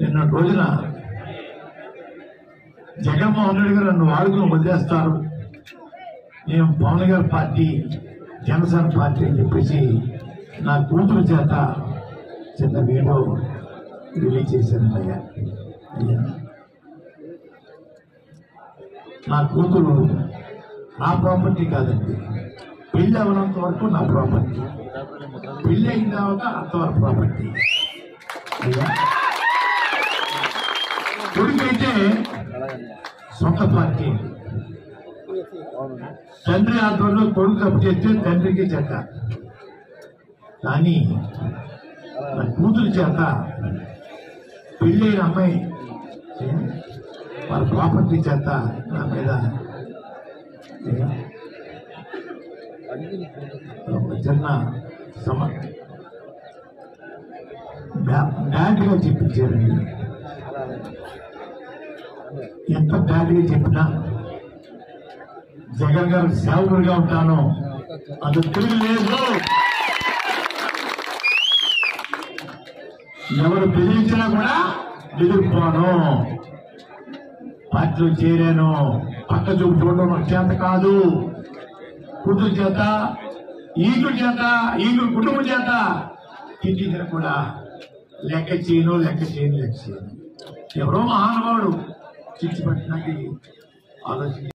నిన్న రోజున జగన్మోహన్ రెడ్డి గారు నన్ను వాడుకుని వదిలేస్తారు, నేను పవన్ గారి పార్టీ జనసేన పార్టీ అని చెప్పేసి నా కూతురు చేత చిన్న వీడియో రిలీజ్ చేశాను. అయ్యా నా కూతురు నా ప్రాపర్టీ కాదండి, పెళ్లి అవనంత వరకు నా ప్రాపర్టీ, పెళ్లి అయిన తర్వాత అంతవరకు ప్రాపర్టీ. కొడుకైతే సొంత పార్టీ, తండ్రి ఆధ్వర్యంలో కొడుకు తప్పు చేస్తే తండ్రికి చేత, కానీ నా కూతురు చేత పెళ్ళైన అమ్మాయి వాళ్ళ ప్రాపర్టీ చేత నా మీద చిన్న బ్యాడ్గా చెప్పించారండి. ఎంత బ్యాడ్గా చెప్పినా జగన్ గారు సేవకుడిగా ఉంటాను, అది తిరిగి లేదు. ఎవరు బెదిరించినా కూడా ఎదుర్కోను, పార్టీలో చేరాను, పక్క చూపు చూడడం నాకు చేత కాదు. కూతురు చేత, ఈగుడు చేత, ఈగుడు కుటుంబం చేత తిట్టించిన కూడా లెక్క చేయను. ఎవరో మహానుభావుడు చిచ్చి పట్టినకి ఆలోచించి